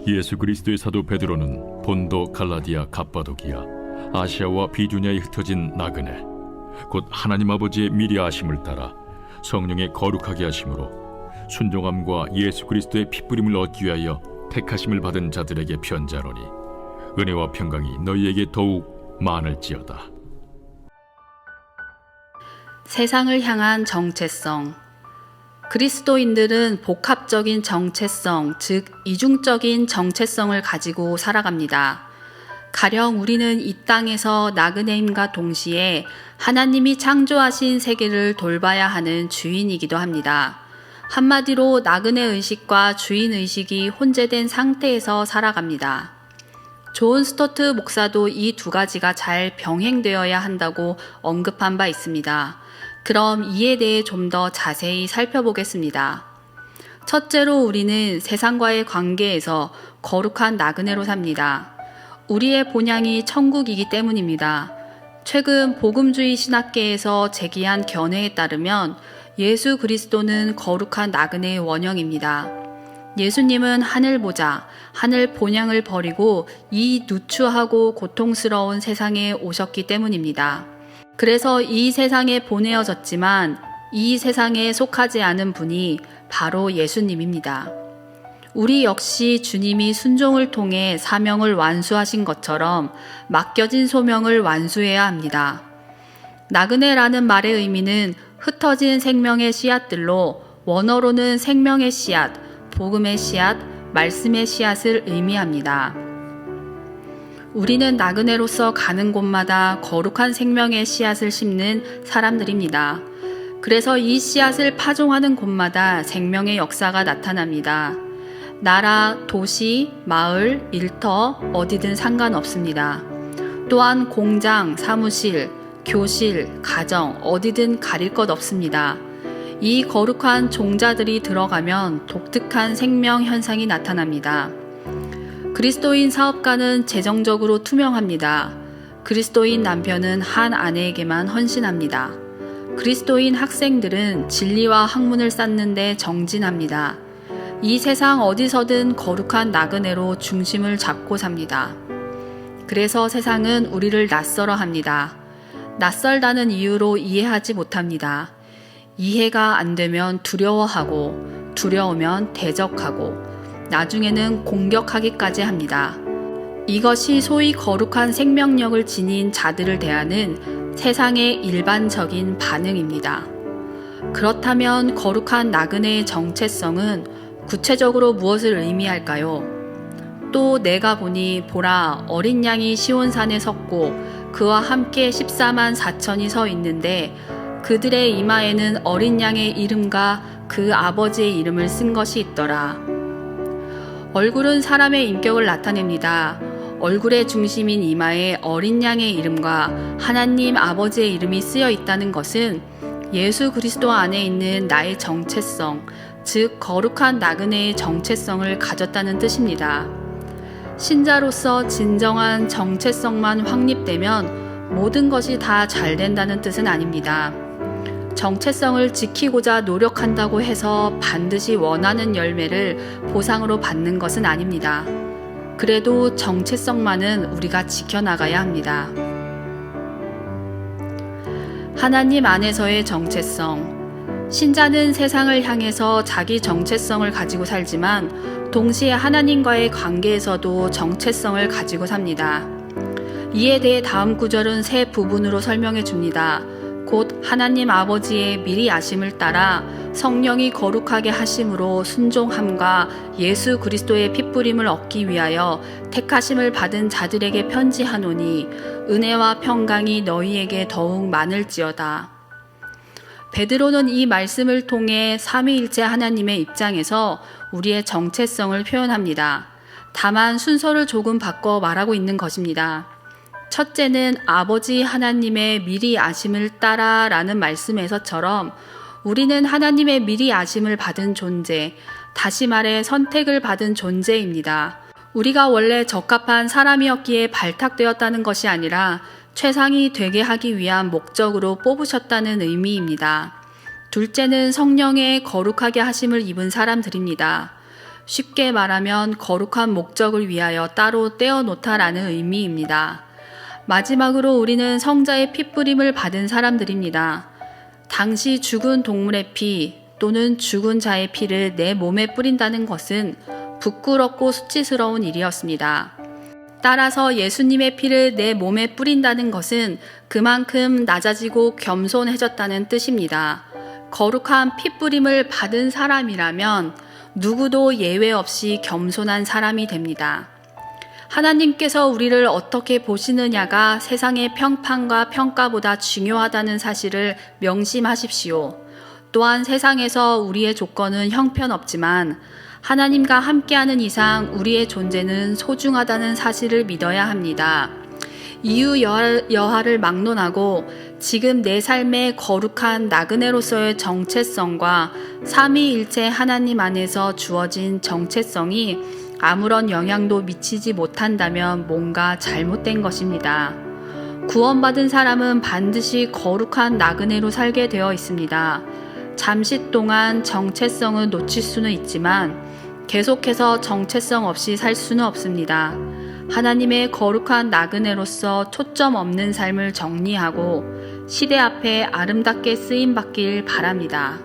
예수 그리스도의 사도 베드로는 본도, 갈라디아, 갑바도기아, 아시아와 비두냐에 흩어진 나그네, 곧 하나님 아버지의 미리 아심을 따라 성령의 거룩하게 하심으로 순종함과 예수 그리스도의 핏부림을 얻기 위하여 택하심을 받은 자들에게 편지하노니 은혜와 평강이 너희에게 더욱 많을지어다. 세상을 향한 정체성. 그리스도인들은 복합적인 정체성, 즉 이중적인 정체성을 가지고 살아갑니다. 가령 우리는 이 땅에서 나그네임과 동시에 하나님이 창조하신 세계를 돌봐야 하는 주인이기도 합니다. 한마디로 나그네 의식과 주인 의식이 혼재된 상태에서 살아갑니다. 존 스토트 목사도 이 두 가지가 잘 병행되어야 한다고 언급한 바 있습니다. 그럼 이에 대해 좀 더 자세히 살펴보겠습니다. 첫째로 우리는 세상과의 관계에서 거룩한 나그네로 삽니다. 우리의 본향이 천국이기 때문입니다. 최근 복음주의 신학계에서 제기한 견해에 따르면 예수 그리스도는 거룩한 나그네의 원형입니다. 예수님은 하늘 보자, 하늘 본향을 버리고 이 누추하고 고통스러운 세상에 오셨기 때문입니다. 그래서 이 세상에 보내어졌지만 이 세상에 속하지 않은 분이 바로 예수님입니다. 우리 역시 주님이 순종을 통해 사명을 완수하신 것처럼 맡겨진 소명을 완수해야 합니다. 나그네라는 말의 의미는 흩어진 생명의 씨앗들로 원어로는 생명의 씨앗, 복음의 씨앗, 말씀의 씨앗을 의미합니다. 우리는 나그네로서 가는 곳마다 거룩한 생명의 씨앗을 심는 사람들입니다. 그래서 이 씨앗을 파종하는 곳마다 생명의 역사가 나타납니다. 나라, 도시, 마을, 일터, 어디든 상관없습니다. 또한 공장, 사무실, 교실, 가정, 어디든 가릴 것 없습니다. 이 거룩한 종자들이 들어가면 독특한 생명 현상이 나타납니다. 그리스도인 사업가는 재정적으로 투명합니다. 그리스도인 남편은 한 아내에게만 헌신합니다. 그리스도인 학생들은 진리와 학문을 쌓는 데 정진합니다. 이 세상 어디서든 거룩한 나그네로 중심을 잡고 삽니다. 그래서 세상은 우리를 낯설어 합니다. 낯설다는 이유로 이해하지 못합니다. 이해가 안 되면 두려워하고, 두려우면 대적하고, 나중에는 공격하기까지 합니다. 이것이 소위 거룩한 생명력을 지닌 자들을 대하는 세상의 일반적인 반응입니다. 그렇다면 거룩한 나그네의 정체성은 구체적으로 무엇을 의미할까요? 또 내가 보니 보라 어린 양이 시온산에 섰고 그와 함께 14만 4천이 서 있는데 그들의 이마에는 어린 양의 이름과 그 아버지의 이름을 쓴 것이 있더라. 얼굴은 사람의 인격을 나타냅니다. 얼굴의 중심인 이마에 어린 양의 이름과 하나님 아버지의 이름이 쓰여 있다는 것은 예수 그리스도 안에 있는 나의 정체성, 즉 거룩한 나그네의 정체성을 가졌다는 뜻입니다. 신자로서 진정한 정체성만 확립되면 모든 것이 다 잘 된다는 뜻은 아닙니다. 정체성을 지키고자 노력한다고 해서 반드시 원하는 열매를 보상으로 받는 것은 아닙니다. 그래도 정체성만은 우리가 지켜나가야 합니다. 하나님 안에서의 정체성. 신자는 세상을 향해서 자기 정체성을 가지고 살지만 동시에 하나님과의 관계에서도 정체성을 가지고 삽니다. 이에 대해 다음 구절은 세 부분으로 설명해 줍니다. 곧 하나님 아버지의 미리 아심을 따라 성령이 거룩하게 하심으로 순종함과 예수 그리스도의 핏부림을 얻기 위하여 택하심을 받은 자들에게 편지하노니 은혜와 평강이 너희에게 더욱 많을지어다. 베드로는 이 말씀을 통해 삼위일체 하나님의 입장에서 우리의 정체성을 표현합니다. 다만 순서를 조금 바꿔 말하고 있는 것입니다. 첫째는 아버지 하나님의 미리 아심을 따라 라는 말씀에서처럼 우리는 하나님의 미리 아심을 받은 존재, 다시 말해 선택을 받은 존재입니다. 우리가 원래 적합한 사람이었기에 발탁되었다는 것이 아니라 최상이 되게 하기 위한 목적으로 뽑으셨다는 의미입니다. 둘째는 성령의 거룩하게 하심을 입은 사람들입니다. 쉽게 말하면 거룩한 목적을 위하여 따로 떼어놓다라는 의미입니다. 마지막으로 우리는 성자의 핏부림을 받은 사람들입니다. 당시 죽은 동물의 피 또는 죽은 자의 피를 내 몸에 뿌린다는 것은 부끄럽고 수치스러운 일이었습니다. 따라서 예수님의 피를 내 몸에 뿌린다는 것은 그만큼 낮아지고 겸손해졌다는 뜻입니다. 거룩한 핏부림을 받은 사람이라면 누구도 예외 없이 겸손한 사람이 됩니다. 하나님께서 우리를 어떻게 보시느냐가 세상의 평판과 평가보다 중요하다는 사실을 명심하십시오. 또한 세상에서 우리의 조건은 형편없지만 하나님과 함께하는 이상 우리의 존재는 소중하다는 사실을 믿어야 합니다. 이유 여하를 막론하고 지금 내 삶의 거룩한 나그네로서의 정체성과 삼위일체 하나님 안에서 주어진 정체성이 아무런 영향도 미치지 못한다면 뭔가 잘못된 것입니다. 구원받은 사람은 반드시 거룩한 나그네로 살게 되어 있습니다. 잠시 동안 정체성을 놓칠 수는 있지만 계속해서 정체성 없이 살 수는 없습니다. 하나님의 거룩한 나그네로서 초점 없는 삶을 정리하고 시대 앞에 아름답게 쓰임받길 바랍니다.